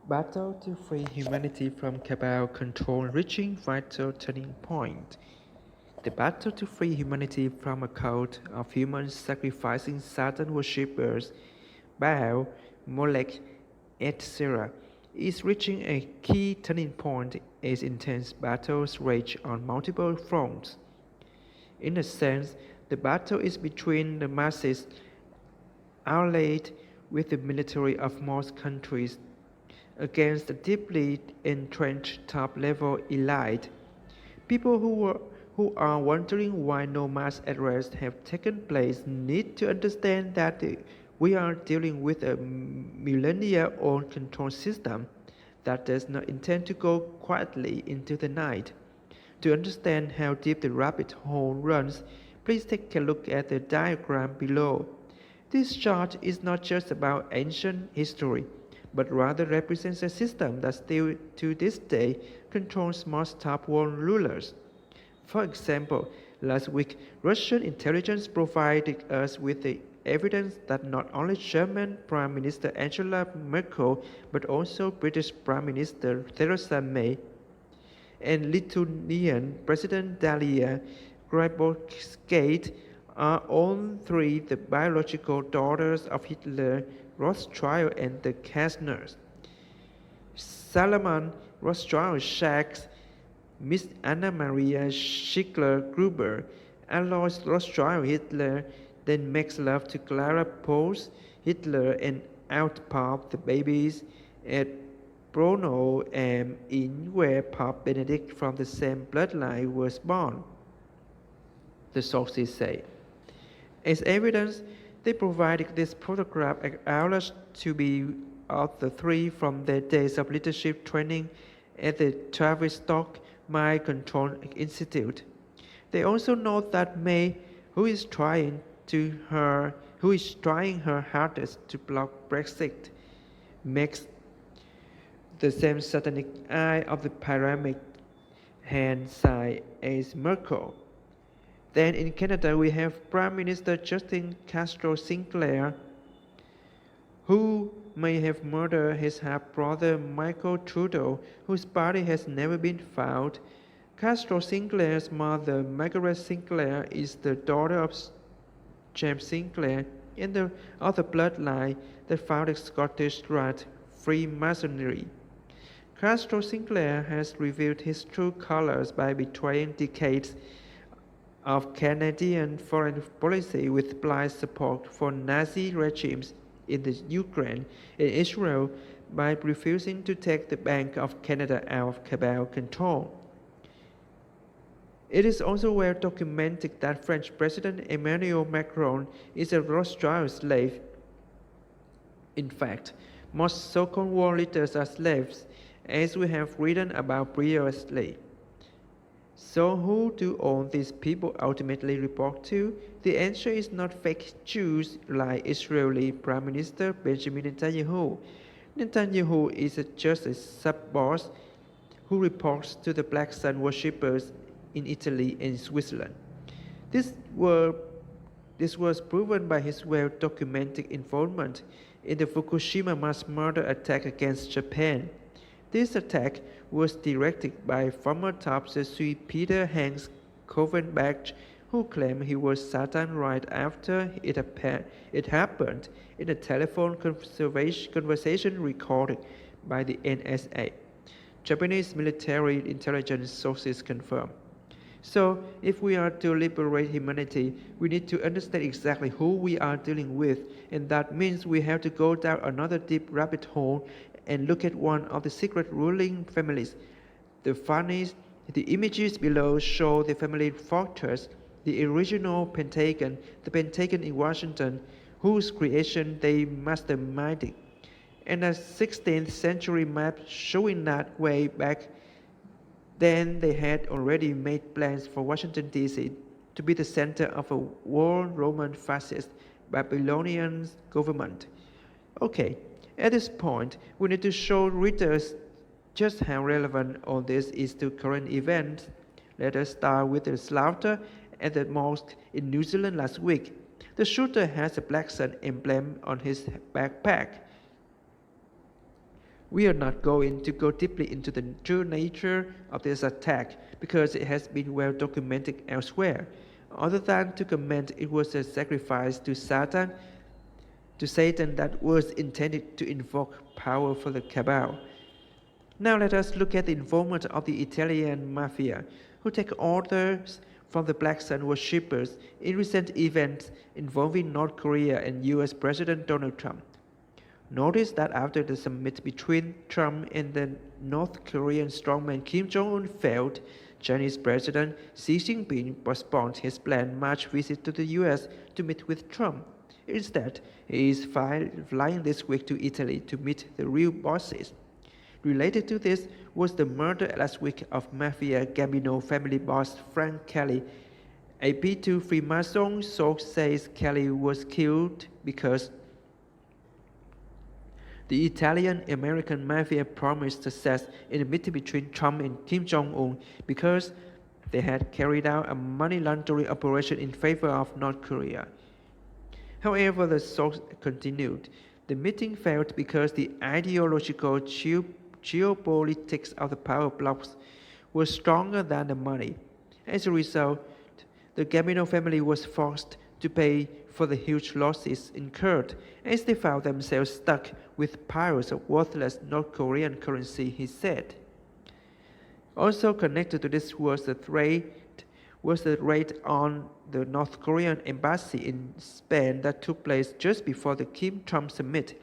Battle to free humanity from cabal control reaching vital turning point. The battle to free humanity from a cult of humans sacrificing Satan worshippers, Baal, Molech, etc., is reaching a key turning point as intense battles rage on multiple fronts. In a sense, the battle is between the masses allied with the military of most countries against the deeply entrenched top-level elite. People who are wondering why no mass arrests have taken place need to understand that we are dealing with a millennia-old control system that does not intend to go quietly into the night. To understand how deep the rabbit hole runs, please take a look at the diagram below. This chart is not just about ancient history, but rather represents a system that still to this day controls most top world rulers. For example, last week, Russian intelligence provided us with the evidence that not only German Prime Minister Angela Merkel, but also British Prime Minister Theresa May and Lithuanian President Dalia Grybauskaite are all three the biological daughters of Hitler, Rothschild, and the Kastners. Salomon Rothschild shacks Miss Anna Maria Schickler-Gruber, Alois Rothschild Hitler, then makes love to Clara Post Hitler and outpop the babies at Bruno am Inn where Pope Benedict from the same bloodline was born, the sources say. As evidence, they provided this photograph acknowledged to be of the three from their days of leadership training at the Tavistock Mind Control Institute. They also note that May, who is trying her hardest to block Brexit, makes the same satanic eye of the pyramid hand sign as Merkel. Then in Canada we have Prime Minister Justin Castro Sinclair, who may have murdered his half-brother Michael Trudeau, whose body has never been found. Castro Sinclair's mother, Margaret Sinclair, is the daughter of James Sinclair and the other bloodline that founded Scottish Rite Freemasonry. Castro Sinclair has revealed his true colors by betraying decades of Canadian foreign policy with blind support for Nazi regimes in the Ukraine and Israel by refusing to take the Bank of Canada out of cabal control. It is also well documented that French President Emmanuel Macron is a Rothschild slave. In fact, most so-called world leaders are slaves, as we have written about previously. So who do all these people ultimately report to? The answer is not fake Jews like Israeli Prime Minister Benjamin Netanyahu. Netanyahu is just a sub-boss who reports to the Black Sun worshippers in Italy and Switzerland. This was proven by his well-documented involvement in the Fukushima mass murder attack against Japan. This attack was directed by former top Jesuit Peter Hanks Covenbach, who claimed he was Satan right after it happened in a telephone conversation recorded by the NSA. Japanese military intelligence sources confirm. So, if we are to liberate humanity, we need to understand exactly who we are dealing with, and that means we have to go down another deep rabbit hole and look at one of the secret ruling families. The images below show the family fortress, the original Pentagon, the Pentagon in Washington, whose creation they masterminded, and a 16th century map showing that way back then they had already made plans for Washington, D.C. to be the center of a world Roman fascist Babylonian government. Okay, at this point, we need to show readers just how relevant all this is to current events. Let us start with the slaughter at the mosque in New Zealand last week. The shooter has a black sun emblem on his backpack. We are not going to go deeply into the true nature of this attack because it has been well documented elsewhere, other than to comment it was a sacrifice to Satan that was intended to invoke power for the cabal. Now let us look at the informant of the Italian mafia, who take orders from the Black Sun worshippers in recent events involving North Korea and US President Donald Trump. Notice that after the summit between Trump and the North Korean strongman Kim Jong-un failed, Chinese President Xi Jinping postponed his planned March visit to the US to meet with Trump. Instead, he is flying this week to Italy to meet the real bosses. Related to this was the murder last week of Mafia Gambino family boss Frank Kelly. A P2 Freemason source says Kelly was killed because the Italian-American mafia promised success in the meeting between Trump and Kim Jong-un because they had carried out a money laundering operation in favor of North Korea. However, the source continued, the meeting failed because the ideological geopolitics of the power blocks was stronger than the money. As a result, the Gambino family was forced to pay for the huge losses incurred as they found themselves stuck with piles of worthless North Korean currency, he said. Also connected to this was the raid on the North Korean embassy in Spain that took place just before the Kim-Trump summit.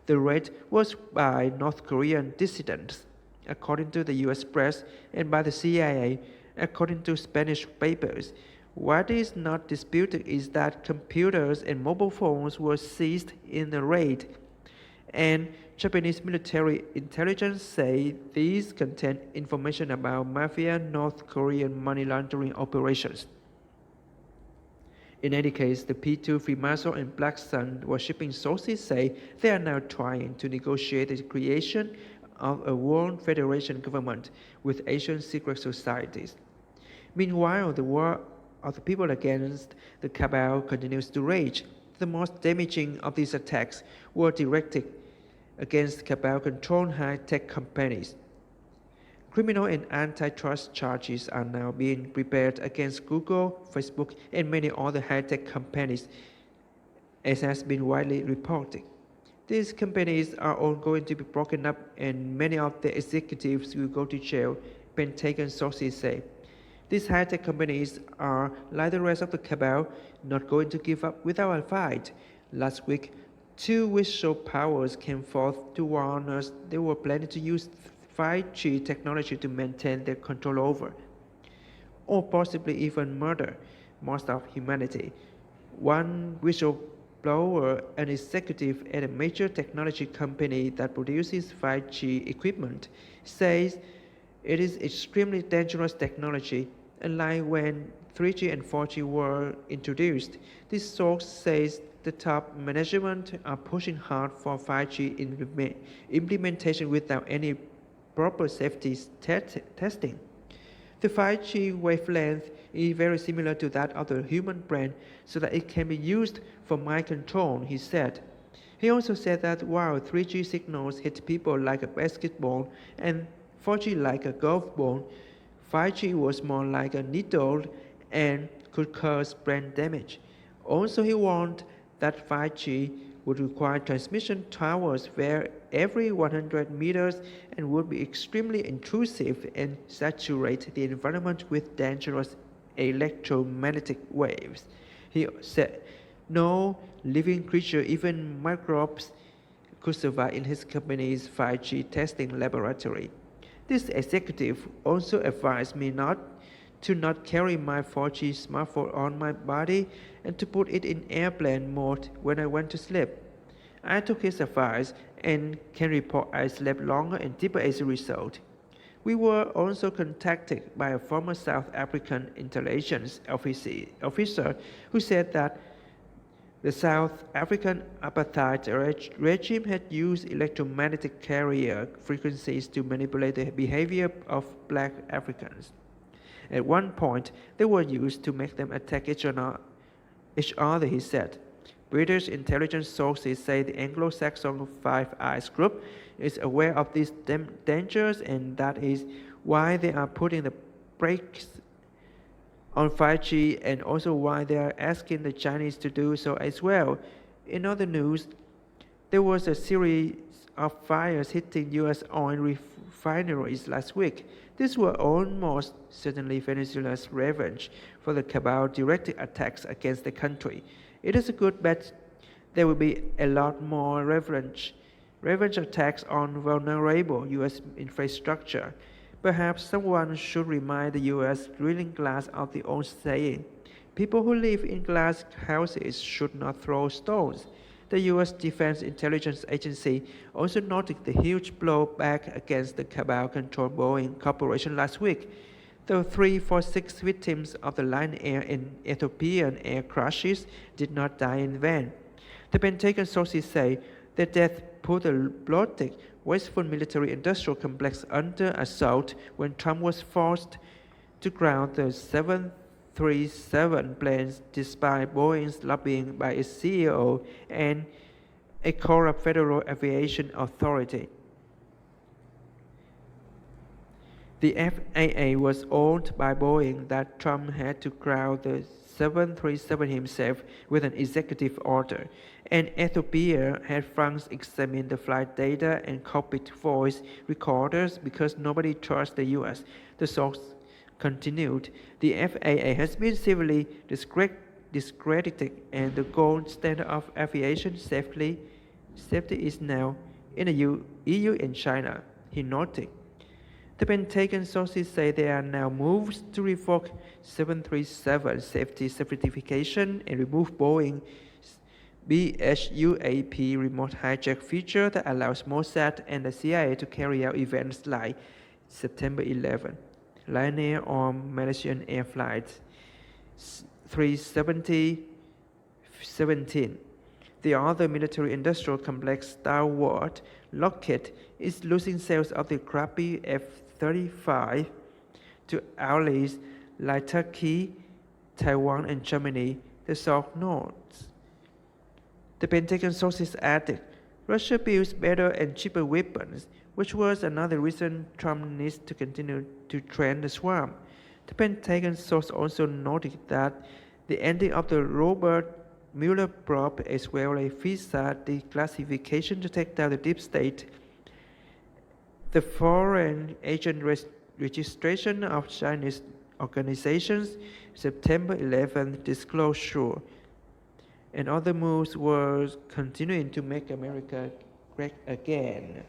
The raid was by North Korean dissidents, according to the US press, and by the CIA, according to Spanish papers. What is not disputed is that computers and mobile phones were seized in the raid, and Japanese military intelligence say these contain information about mafia North Korean money laundering operations. In any case, the P2 Freemason and Black Sun worshipping sources say they are now trying to negotiate the creation of a world federation government with Asian secret societies. Meanwhile, the war of the people against the cabal continues to rage. The most damaging of these attacks were directed against cabal-controlled high-tech companies. Criminal and antitrust charges are now being prepared against Google, Facebook, and many other high-tech companies, as has been widely reported. These companies are all going to be broken up and many of their executives will go to jail, Pentagon sources say. These high-tech companies are, like the rest of the cabal, not going to give up without a fight. Last week, two whistle powers came forth to warn us they were planning to use 5G technology to maintain their control over, or possibly even murder, most of humanity. One whistleblower, an executive at a major technology company that produces 5G equipment, says it is extremely dangerous technology, unlike when 3G and 4G were introduced. This source says the top management are pushing hard for 5G implementation without any proper safety testing. The 5G wavelength is very similar to that of the human brain, so that it can be used for mind control, he said. He also said that while 3G signals hit people like a basketball and 4G like a golf ball, 5G was more like a needle and could cause brain damage. Also, he warned that 5G would require transmission towers where every 100 meters and would be extremely intrusive and saturate the environment with dangerous electromagnetic waves. He said no living creature, even microbes, could survive in his company's 5G testing laboratory. This executive also advised me to not carry my 4G smartphone on my body and to put it in airplane mode when I went to sleep. I took his advice and can report I slept longer and deeper as a result. We were also contacted by a former South African intelligence officer who said that the South African apartheid regime had used electromagnetic carrier frequencies to manipulate the behavior of black Africans. At one point, they were used to make them attack each other, he said. British intelligence sources say the Anglo-Saxon Five Eyes group is aware of these dangers, and that is why they are putting the brakes on 5G, and also why they are asking the Chinese to do so as well. In other news, there was a series of fires hitting U.S. oil refineries last week. These were almost certainly Venezuela's revenge for the cabal-directed attacks against the country. It is a good bet there will be a lot more revenge attacks on vulnerable U.S. infrastructure. Perhaps someone should remind the U.S. drilling glass of the old saying, people who live in glass houses should not throw stones. The U.S. Defense Intelligence Agency also noted the huge blowback against the cabal-controlled Boeing Corporation last week. The 346 victims of the Lion Air and Ethiopian air crashes did not die in vain. The Pentagon sources say the death put the bloated, wasteful military-industrial complex under assault when Trump was forced to ground the 737 planes despite Boeing's lobbying by its CEO and a corrupt Federal Aviation Authority. The FAA was owned by Boeing that Trump had to ground the 737 himself with an executive order, and Ethiopia had France examine the flight data and cockpit voice recorders because nobody trusts the U.S. The source continued, the FAA has been severely discredited, and the gold standard of aviation safety is now in the EU and China, he noted. The Pentagon sources say there are now moves to revoke 737 safety certification and remove Boeing's BHUAP remote hijack feature that allows Mossad and the CIA to carry out events like September 11, Lion Air or Malaysian Air Flight 370-17. The other military-industrial complex stalwart, Lockheed, is losing sales of the crappy F-35 to allies like Turkey, Taiwan, and Germany, the source notes. The Pentagon sources added, Russia builds better and cheaper weapons, which was another reason Trump needs to continue to train the swarm. The Pentagon source also noted that the ending of the Robert Mueller probe as well as visa declassification to take down the deep state, the foreign agent registration of Chinese organizations, September 11th disclosure, and other moves were continuing to make America great again.